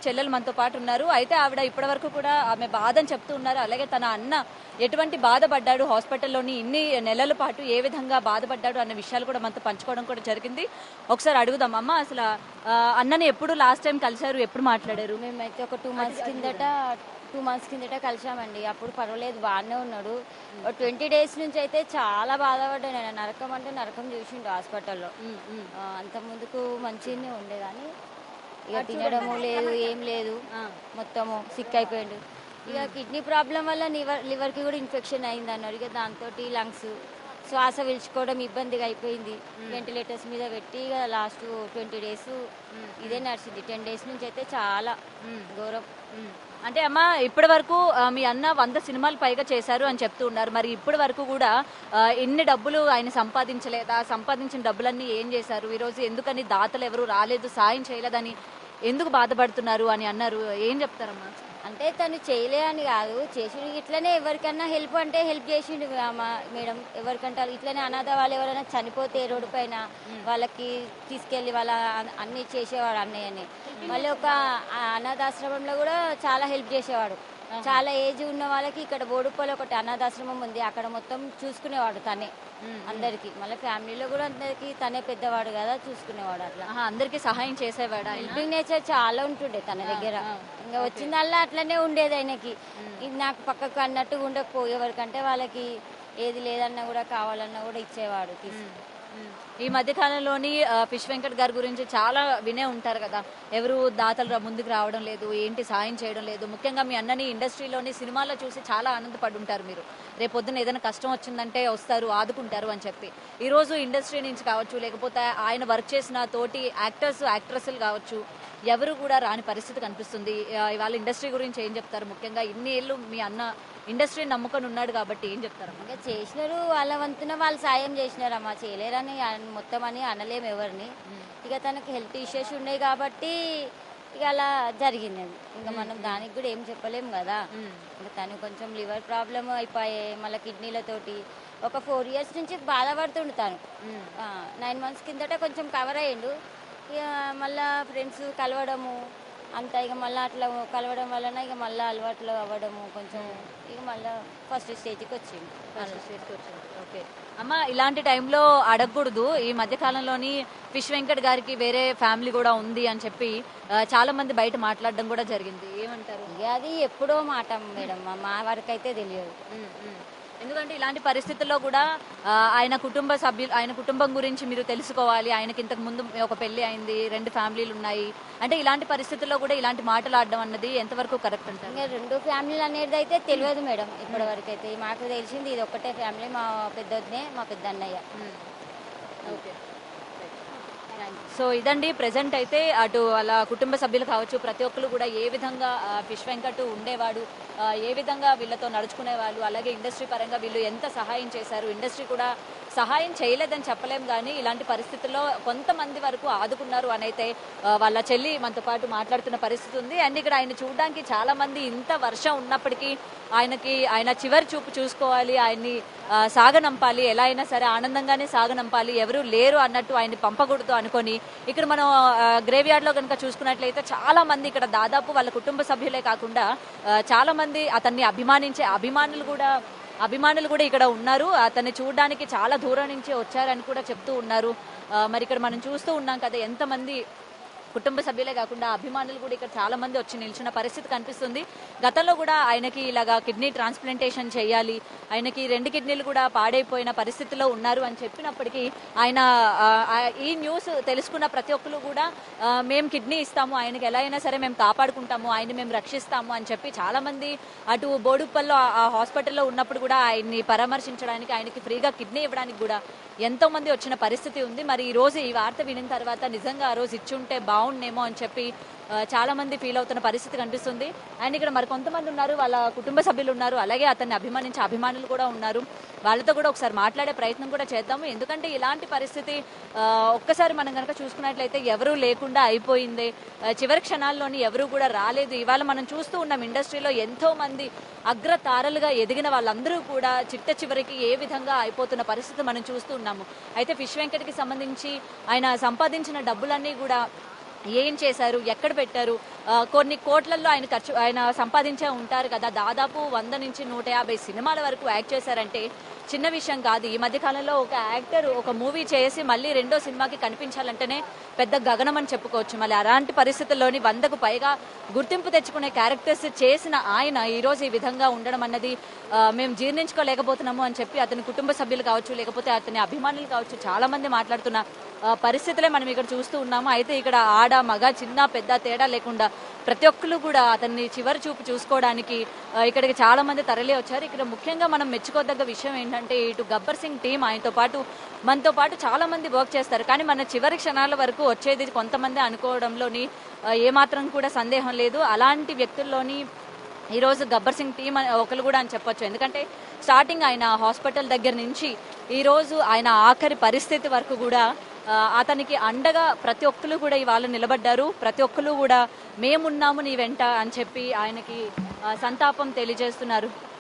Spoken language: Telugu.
చెల్లెలు మనతో పాటు ఉన్నారు. అయితే ఆవిడ ఇప్పటివరకు కూడా ఆమె బాధని చెప్తూ ఉన్నారు. అలాగే తన అన్న ఎటువంటి బాధపడ్డాడు, హాస్పిటల్లోని ఇన్ని నెలల పాటు ఏ విధంగా బాధపడ్డాడు అన్న విషయాలు కూడా మనతో పంచుకోవడం కూడా జరిగింది. ఒకసారి అడుగుదాం. అమ్మ, అసలు అన్నని ఎప్పుడు లాస్ట్ టైం కలిశారు, ఎప్పుడు మాట్లాడారు? మేమైతే ఒక 2 మంత్స్ కిందట కలిసామండి. అప్పుడు పర్వాలేదు, బాగానే ఉన్నాడు. 20 డేస్ నుంచి అయితే చాలా బాధపడ్డాను. నేను నరకం అంటే నరకం చూసిండు హాస్పిటల్లో. అంత ముందుకు మంచిగానే ఉండేదాన్ని. ఇక తినడము లేదు, ఏం లేదు, మొత్తము సిక్ అయిపోయాడు. ఇక కిడ్నీ ప్రాబ్లం వల్ల లివర్కి కూడా ఇన్ఫెక్షన్ అయింది అన్నారు. ఇక దాంతో లంగ్స్ శ్వాస పీల్చుకోవడం ఇబ్బందిగా అయిపోయింది. వెంటిలేటర్స్ మీద పెట్టి ఇక లాస్ట్ 20 డేస్ ఇదే నడిచింది. 10 డేస్ నుంచి అయితే చాలా ఘోరం. అంటే అమ్మ, ఇప్పటి వరకు మీ అన్న 100 సినిమాలు పైగా చేశారు అని చెప్తూ ఉన్నారు. మరి ఇప్పటి వరకు కూడా ఎన్ని డబ్బులు ఆయన సంపాదించలేదా? సంపాదించిన డబ్బులన్నీ ఏం చేశారు? ఈరోజు ఎందుకని దాతలు ఎవరు రాలేదు, సాయం చేయలేదని ఎందుకు బాధపడుతున్నారు అని అన్నారు. ఏం చెప్తారమ్మా? అంటే తను చేయలే అని కాదు, చేసిండు. ఇట్లనే ఎవరికన్నా హెల్ప్ అంటే హెల్ప్ చేసిండు మేడం. ఎవరికంటే ఇట్లనే అనాథ వాళ్ళు ఎవరైనా చనిపోతే రోడ్డు పైన వాళ్ళకి తీసుకెళ్లి వాళ్ళ అన్ని చేసేవాడు అన్నయ్యని. మళ్ళీ ఒక అనాథాశ్రమంలో కూడా చాలా హెల్ప్ చేసేవాడు. చాలా ఏజ్ ఉన్న వాళ్ళకి ఇక్కడ బోడుప్పలో ఒకటి అనాథాశ్రమం ఉంది, అక్కడ మొత్తం చూసుకునేవాడు తనే అందరికి. మళ్ళీ ఫ్యామిలీలో కూడా అందరికి తనే పెద్దవాడు కదా, చూసుకునేవాడు. అట్లా అందరికి సహాయం చేసేవాడు. హెల్పింగ్ నేచర్ చాలా ఉంటుండే తన దగ్గర. ఇంకా వచ్చిందల్లా అట్లనే ఉండేది ఆయనకి. ఇది నాకు పక్కకు అన్నట్టు ఉండకపో, ఎవరికంటే వాళ్ళకి ఏది లేదన్నా కూడా కావాలన్నా కూడా ఇచ్చేవాడు తీసుకు. ఈ మధ్య కాలంలోని ఫిష్ వెంకట్ గారి గురించి చాలా వినే ఉంటారు కదా, ఎవరు దాతలు ముందుకు రావడం లేదు, ఏంటి సాయం చేయడం లేదు. ముఖ్యంగా మీ అన్నని ఇండస్ట్రీలోని సినిమాల్లో చూసి చాలా ఆనందపడి ఉంటారు మీరు. రేపు పొద్దున్న ఏదైనా కష్టం వచ్చిందంటే వస్తారు, ఆదుకుంటారు అని చెప్పి. ఈ రోజు ఇండస్ట్రీ నుంచి కావచ్చు, లేకపోతే ఆయన వర్క్ చేసిన తోటి యాక్టర్స్ యాక్ట్రెస్లు కావచ్చు, ఎవరు కూడా రాని పరిస్థితి కనిపిస్తుంది. ఇవాళ ఇండస్ట్రీ గురించి ఏం చెప్తారు? ముఖ్యంగా ఇన్ని ఏళ్ళు మీ అన్న ఇండస్ట్రీని నమ్ముకొని ఉన్నాడు కాబట్టి ఏం చెప్తారు? ఇంకా చేసినారు, వాళ్ళ వంతున వాళ్ళు సాయం చేసినారమ్మా. చేయలేరని మొత్తం అని అనలేము ఎవరిని. ఇక తనకి హెల్త్ ఇష్యూస్ ఉన్నాయి కాబట్టి ఇక అలా జరిగింది. అది ఇంకా మనం దానికి కూడా ఏం చెప్పలేము కదా. ఇంకా తను కొంచెం లివర్ ప్రాబ్లమ్ అయిపోయాయి, మళ్ళీ కిడ్నీలతోటి ఒక 4 years నుంచి బాధపడుతుండు తను. 9 months కిందట కొంచెం కవర్ అయ్యిండు. ఇక మళ్ళా ఫ్రెండ్స్ కలవడము అంతా, ఇక మళ్ళీ అట్లా కలవడం వలన ఇక మళ్ళీ అలవాట్లు అవ్వడము కొంచెం, ఇక మళ్ళీ ఫస్ట్ స్టేజ్కి వచ్చింది. ఓకే అమ్మ, ఇలాంటి టైంలో అడగకూడదు. ఈ మధ్య కాలంలోని ఫిష్ వెంకట్ గారికి వేరే ఫ్యామిలీ కూడా ఉంది అని చెప్పి చాలా మంది బయట మాట్లాడడం కూడా జరిగింది. ఏమంటారు? ఇక అది ఎప్పుడో మాట మేడం, మా వరకు అయితే తెలియదు. ఎందుకంటే ఇలాంటి పరిస్థితుల్లో కూడా ఆయన కుటుంబం గురించి మీరు తెలుసుకోవాలి. ఆయనకి ఇంతకు ముందు ఒక పెళ్లి అయింది, 2 ఫ్యామిలీలు ఉన్నాయి. అంటే ఇలాంటి పరిస్థితుల్లో కూడా ఇలాంటి మాటలు ఆడడం అన్నది ఎంతవరకు కరెక్ట్ అంటారు? ఇంకా 2 ఫ్యామిలీలు అనేది అయితే తెలియదు మేడం ఇప్పటి వరకు అయితే. మాకు తెలిసింది ఇది ఒక్కటే ఫ్యామిలీ, మా పెద్దనే మా పెద్ద అన్నయ్య. ఓకే, సో ఇదండి ప్రెసెంట్ అయితే అటు వాళ్ళ కుటుంబ సభ్యులు కావచ్చు, ప్రతి ఒక్కరు కూడా ఏ విధంగా ఫిష్ వెంకట్ ఉండేవాడు, ఏ విధంగా వీళ్ళతో నడుచుకునేవాళ్ళు, అలాగే ఇండస్ట్రీ పరంగా వీళ్ళు ఎంత సహాయం చేశారు. ఇండస్ట్రీ కూడా సహాయం చేయలేదని చెప్పలేం, కానీ ఇలాంటి పరిస్థితుల్లో కొంతమంది వరకు ఆదుకున్నారు అని అయితే వాళ్ళ చెల్లి మనతో పాటు మాట్లాడుతున్న పరిస్థితి ఉంది. అండ్ ఇక్కడ ఆయన చూడడానికి చాలా మంది, ఇంత వర్షం ఉన్నప్పటికీ ఆయన చివరి చూపు చూసుకోవాలి, ఆయన్ని సాగనంపాలి, ఎలా అయినా సరే ఆనందంగానే సాగనంపాలి, ఎవరు లేరు అన్నట్టు ఆయన్ని పంపకూడదు అనుకొని ఇక్కడ మనం గ్రేవ్ యార్డ్ లో కనుక చూసుకున్నట్లయితే చాలా మంది ఇక్కడ దాదాపు వాళ్ళ కుటుంబ సభ్యులే కాకుండా చాలా మంది అతన్ని అభిమానించే అభిమానులు కూడా ఇక్కడ ఉన్నారు. అతన్ని చూడడానికి చాలా దూరం నుంచి వచ్చారని కూడా చెప్తూ ఉన్నారు. మరి ఇక్కడ మనం చూస్తూ ఉన్నాం కదా, ఎంతమంది కుటుంబ సభ్యులే కాకుండా అభిమానులు కూడా ఇక్కడ చాలా మంది వచ్చి నిల్చున్న పరిస్థితి కనిపిస్తుంది. గతంలో కూడా ఆయనకి ఇలాగా కిడ్నీ ట్రాన్స్ప్లాంటేషన్ చేయాలి, ఆయనకి 2 కిడ్నీలు కూడా పాడైపోయిన పరిస్థితిలో ఉన్నారు అని చెప్పినప్పటికీ ఆయన ఈ న్యూస్ తెలుసుకున్న ప్రతి ఒక్కరు కూడా మేము కిడ్నీ ఇస్తాము, ఆయనకి ఎలా అయినా సరే మేము కాపాడుకుంటాము, ఆయన్ని మేము రక్షిస్తాము అని చెప్పి చాలా మంది అటు బోడుప్పల్లో ఆ హాస్పిటల్లో ఉన్నప్పుడు కూడా ఆయన్ని పరామర్శించడానికి, ఆయనకి ఫ్రీగా కిడ్నీ ఇవ్వడానికి కూడా ఎంతో మంది వచ్చిన పరిస్థితి ఉంది. మరి ఈ రోజు ఈ వార్త వినిన తర్వాత నిజంగా ఆ రోజు ఇచ్చుంటే బాగుండేమో అని చెప్పి చాలా మంది ఫీల్ అవుతున్న పరిస్థితి కనిపిస్తుంది. అండ్ ఇక్కడ మరి కొంతమంది ఉన్నారు, వాళ్ళ కుటుంబ సభ్యులు ఉన్నారు, అలాగే అతన్ని అభిమానించే అభిమానులు కూడా ఉన్నారు. వాళ్ళతో కూడా ఒకసారి మాట్లాడే ప్రయత్నం కూడా చేద్దాము. ఎందుకంటే ఇలాంటి పరిస్థితి ఒక్కసారి మనం కనుక చూసుకున్నట్లయితే ఎవరూ లేకుండా అయిపోయింది. చివరి క్షణాల్లోని ఎవరూ కూడా రాలేదు. ఇవాళ మనం చూస్తూ ఉన్నాం ఇండస్ట్రీలో ఎంతో మంది అగ్రతారలుగా ఎదిగిన వాళ్ళందరూ కూడా చిట్ట చివరికి ఏ విధంగా అయిపోతున్న పరిస్థితి మనం చూస్తూ ఉన్నాము. అయితే ఫిష్ వెంకట్కి సంబంధించి ఆయన సంపాదించిన డబ్బులన్నీ కూడా ఏం చేశారు, ఎక్కడ పెట్టారు, కొన్ని కోట్లల్లో ఆయన సంపాదించే ఉంటారు కదా, దాదాపు 100 నుంచి 150 సినిమాల వరకు యాక్ట్ చేశారంటే చిన్న విషయం కాదు. ఈ మధ్య కాలంలో ఒక యాక్టర్ ఒక మూవీ చేసి మళ్ళీ రెండో సినిమాకి కనిపించాలంటేనే పెద్ద గగనం అని చెప్పుకోవచ్చు. మళ్ళీ అలాంటి పరిస్థితుల్లోని 100కు పైగా గుర్తింపు తెచ్చుకునే క్యారెక్టర్స్ చేసిన ఆయన ఈరోజు ఈ విధంగా ఉండడం అన్నది మేము జీర్ణించుకోలేకపోతున్నాము అని చెప్పి అతని కుటుంబ సభ్యులు కావచ్చు, లేకపోతే అతని అభిమానులు కావచ్చు, చాలా మంది మాట్లాడుతున్న పరిస్థితులే మనం ఇక్కడ చూస్తూ ఉన్నాము. అయితే ఇక్కడ ఆడ మగ చిన్న పెద్ద తేడా లేకుండా ప్రతి ఒక్కరు కూడా అతన్ని చివరి చూపు చూసుకోవడానికి ఇక్కడికి చాలా మంది తరలి వచ్చారు. ఇక్కడ ముఖ్యంగా మనం మెచ్చుకోదగ్గ విషయం ఏంటంటే ఇటు గబ్బర్ సింగ్ టీం మనతో పాటు చాలా మంది వర్క్ చేస్తారు. కానీ మన చివరి క్షణాల వరకు వచ్చేది కొంతమంది అనుకోవడంలోని ఏమాత్రం కూడా సందేహం లేదు. అలాంటి వ్యక్తుల్లోని ఈరోజు గబ్బర్ సింగ్ టీం ఒకరు కూడా అని చెప్పొచ్చు. ఎందుకంటే స్టార్టింగ్ ఆయన హాస్పిటల్ దగ్గర నుంచి ఈరోజు ఆయన ఆఖరి పరిస్థితి వరకు కూడా అతనికి అండగా ప్రతి ఒక్కరు కూడా ఇవాళ నిలబడ్డారు. ప్రతి ఒక్కరు కూడా మేమున్నాము నీ వెంట అని చెప్పి ఆయనకి సంతాపం తెలియజేస్తున్నారు.